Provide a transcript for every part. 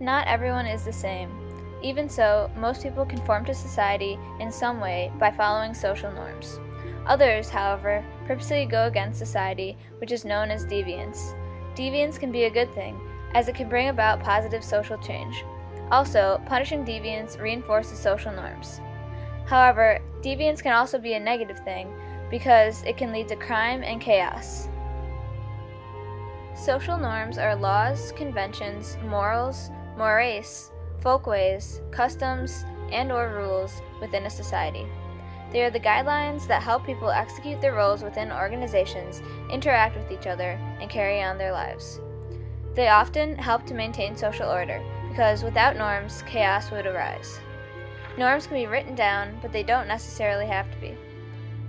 Not everyone is the same. Even so, most people conform to society in some way by following social norms. Others, however, purposely go against society, which is known as deviance. Deviance can be a good thing, as it can bring about positive social change. Also, punishing deviance reinforces social norms. However, deviance can also be a negative thing, because it can lead to crime and chaos. Social norms are laws, conventions, morals, mores, folkways, customs, and/or rules within a society. They are the guidelines that help people execute their roles within organizations, interact with each other, and carry on their lives. They often help to maintain social order, because without norms, chaos would arise. Norms can be written down, but they don't necessarily have to be.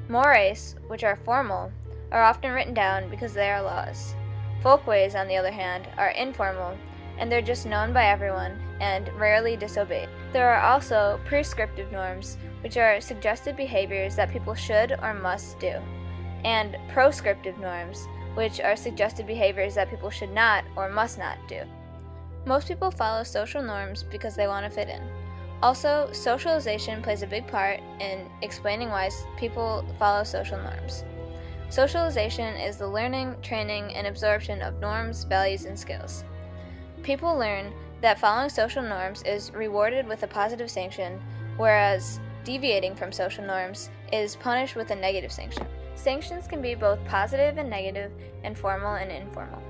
Mores, which are formal, are often written down because they are laws. Folkways, on the other hand, are informal, and they're just known by everyone and rarely disobeyed. There are also prescriptive norms, which are suggested behaviors that people should or must do, and proscriptive norms, which are suggested behaviors that people should not or must not do. Most people follow social norms because they want to fit in. Also, socialization plays a big part in explaining why people follow social norms. Socialization is the learning, training, and absorption of norms, values, and skills. People learn that following social norms is rewarded with a positive sanction, whereas deviating from social norms is punished with a negative sanction. Sanctions can be both positive and negative, and formal and informal.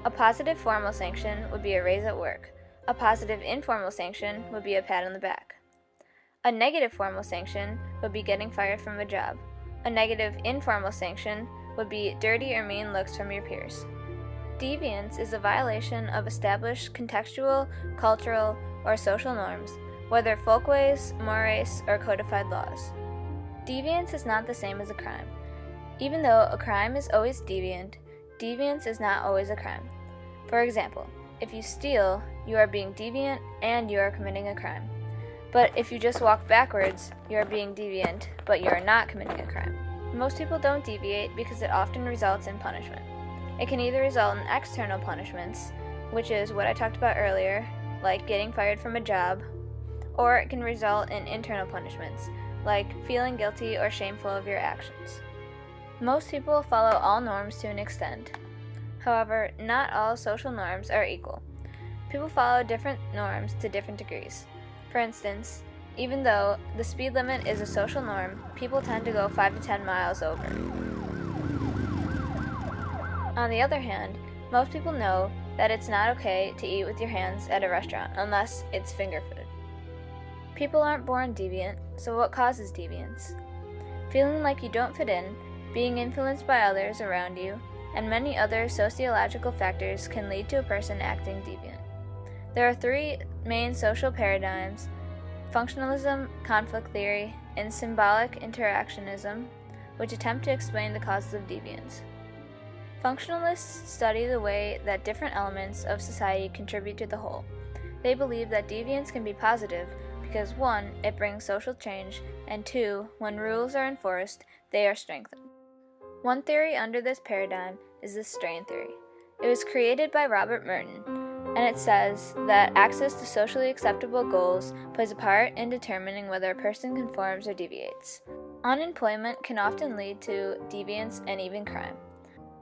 A positive formal sanction would be a raise at work. A positive informal sanction would be a pat on the back. A negative formal sanction would be getting fired from a job. A negative informal sanction would be dirty or mean looks from your peers. Deviance is a violation of established contextual, cultural, or social norms, whether folkways, mores, or codified laws. Deviance is not the same as a crime. Even though a crime is always deviant, deviance is not always a crime. For example, if you steal, you are being deviant and you are committing a crime. But if you just walk backwards, you are being deviant, but you are not committing a crime. Most people don't deviate because it often results in punishment. It can either result in external punishments, which is what I talked about earlier, like getting fired from a job, or it can result in internal punishments, like feeling guilty or shameful of your actions. Most people follow all norms to an extent. However, not all social norms are equal. People follow different norms to different degrees. For instance, even though the speed limit is a social norm, people tend to go 5 to 10 miles over. On the other hand, most people know that it's not okay to eat with your hands at a restaurant unless it's finger food. People aren't born deviant, so what causes deviance? Feeling like you don't fit in, being influenced by others around you, and many other sociological factors can lead to a person acting deviant. There are 3 main social paradigms: functionalism, conflict theory, and symbolic interactionism, which attempt to explain the causes of deviance. Functionalists study the way that different elements of society contribute to the whole. They believe that deviance can be positive because 1, it brings social change, and 2, when rules are enforced, they are strengthened. One theory under this paradigm is the strain theory. It was created by Robert Merton, and it says that access to socially acceptable goals plays a part in determining whether a person conforms or deviates. Unemployment can often lead to deviance and even crime.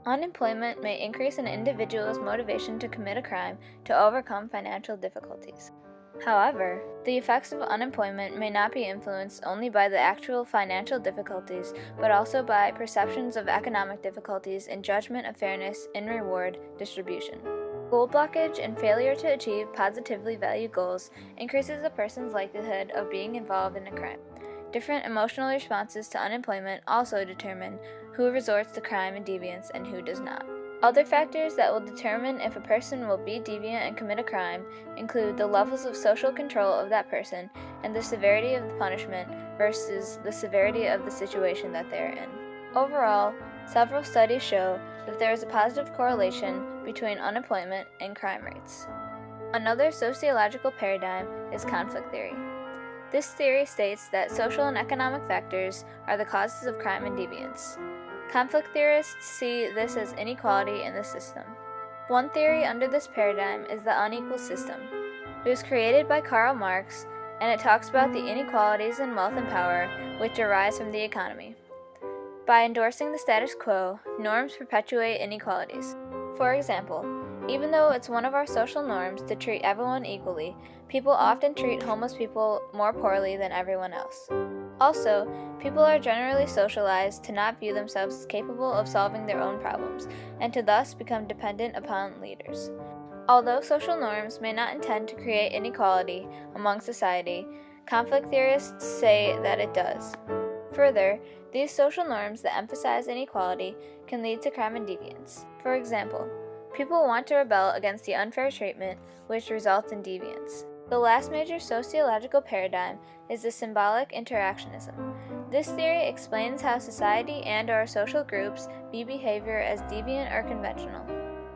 Unemployment may increase an individual's motivation to commit a crime to overcome financial difficulties. However, the effects of unemployment may not be influenced only by the actual financial difficulties, but also by perceptions of economic difficulties and judgment of fairness in reward distribution. Goal blockage and failure to achieve positively valued goals increases a person's likelihood of being involved in a crime. Different emotional responses to unemployment also determine who resorts to crime and deviance and who does not. Other factors that will determine if a person will be deviant and commit a crime include the levels of social control of that person and the severity of the punishment versus the severity of the situation that they are in. Overall, several studies show that there is a positive correlation between unemployment and crime rates. Another sociological paradigm is conflict theory. This theory states that social and economic factors are the causes of crime and deviance. Conflict theorists see this as inequality in the system. One theory under this paradigm is the unequal system. It was created by Karl Marx, and it talks about the inequalities in wealth and power which arise from the economy. By endorsing the status quo, norms perpetuate inequalities. For example, even though it's one of our social norms to treat everyone equally, people often treat homeless people more poorly than everyone else. Also, people are generally socialized to not view themselves as capable of solving their own problems, and to thus become dependent upon leaders. Although social norms may not intend to create inequality among society, conflict theorists say that it does. Further, these social norms that emphasize inequality can lead to crime and deviance. For example, people want to rebel against the unfair treatment, which results in deviance. The last major sociological paradigm is the symbolic interactionism. This theory explains how society and/or social groups view behavior as deviant or conventional.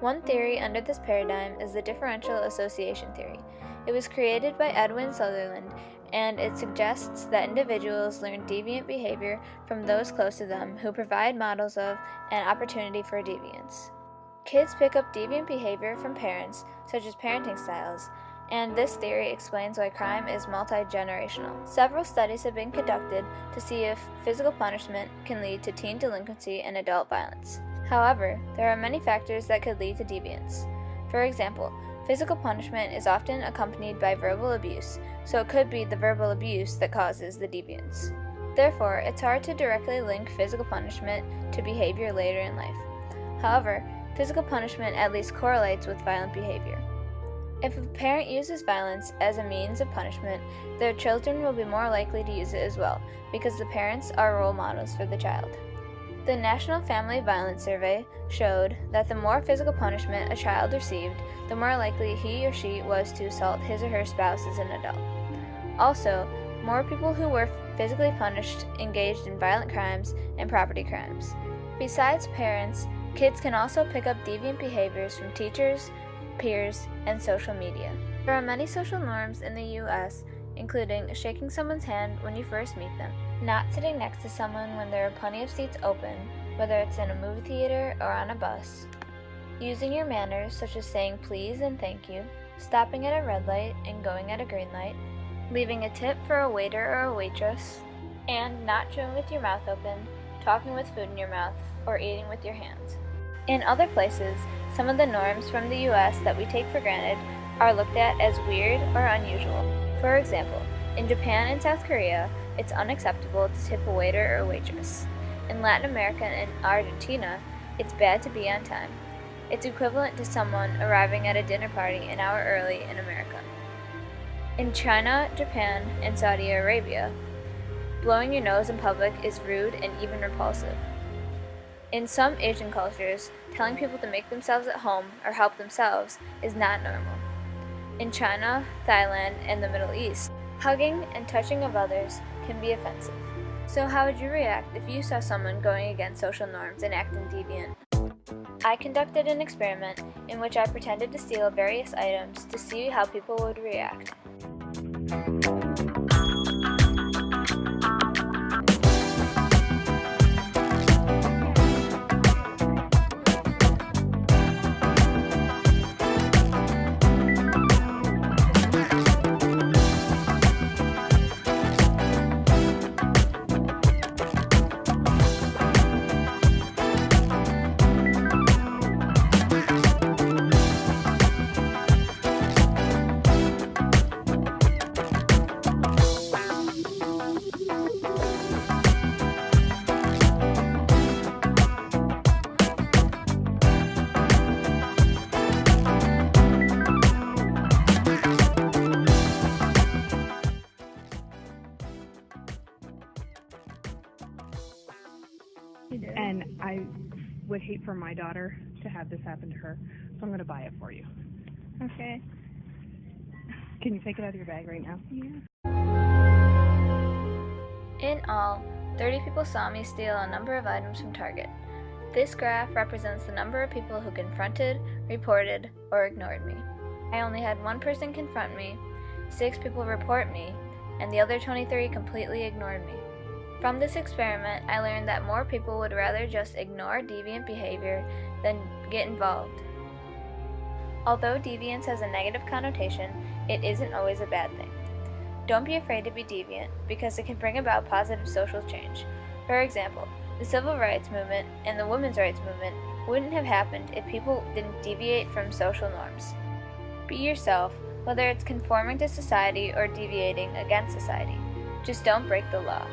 One theory under this paradigm is the differential association theory. It was created by Edwin Sutherland, and it suggests that individuals learn deviant behavior from those close to them who provide models of and opportunity for deviance. Kids pick up deviant behavior from parents, such as parenting styles, and this theory explains why crime is multi-generational. Several studies have been conducted to see if physical punishment can lead to teen delinquency and adult violence. However, there are many factors that could lead to deviance. For example, physical punishment is often accompanied by verbal abuse, so it could be the verbal abuse that causes the deviance. Therefore, it's hard to directly link physical punishment to behavior later in life. However, physical punishment at least correlates with violent behavior. If a parent uses violence as a means of punishment, their children will be more likely to use it as well, because the parents are role models for the child. The National Family Violence Survey showed that the more physical punishment a child received, the more likely he or she was to assault his or her spouse as an adult. Also, more people who were physically punished engaged in violent crimes and property crimes. Besides parents, kids can also pick up deviant behaviors from teachers, peers, and social media. There are many social norms in the U.S., including shaking someone's hand when you first meet them, not sitting next to someone when there are plenty of seats open, whether it's in a movie theater or on a bus, using your manners such as saying please and thank you, stopping at a red light and going at a green light, leaving a tip for a waiter or a waitress, and not chewing with your mouth open, talking with food in your mouth, or eating with your hands. In other places, some of the norms from the U.S. that we take for granted are looked at as weird or unusual. For example, in Japan and South Korea, it's unacceptable to tip a waiter or waitress. In Latin America and Argentina, it's bad to be on time. It's equivalent to someone arriving at a dinner party an hour early in America. In China, Japan, and Saudi Arabia, blowing your nose in public is rude and even repulsive. In some Asian cultures, telling people to make themselves at home or help themselves is not normal. In China, Thailand, and the Middle East, hugging and touching of others can be offensive. So how would you react if you saw someone going against social norms and acting deviant? I conducted an experiment in which I pretended to steal various items to see how people would react. And I would hate for my daughter to have this happen to her, so I'm going to buy it for you. Okay. Can you take it out of your bag right now? Yeah. In all, 30 people saw me steal a number of items from Target. This graph represents the number of people who confronted, reported, or ignored me. I only had one person confront me, 6 people report me, and the other 23 completely ignored me. From this experiment, I learned that more people would rather just ignore deviant behavior than get involved. Although deviance has a negative connotation, it isn't always a bad thing. Don't be afraid to be deviant, because it can bring about positive social change. For example, the civil rights movement and the women's rights movement wouldn't have happened if people didn't deviate from social norms. Be yourself, whether it's conforming to society or deviating against society. Just don't break the law.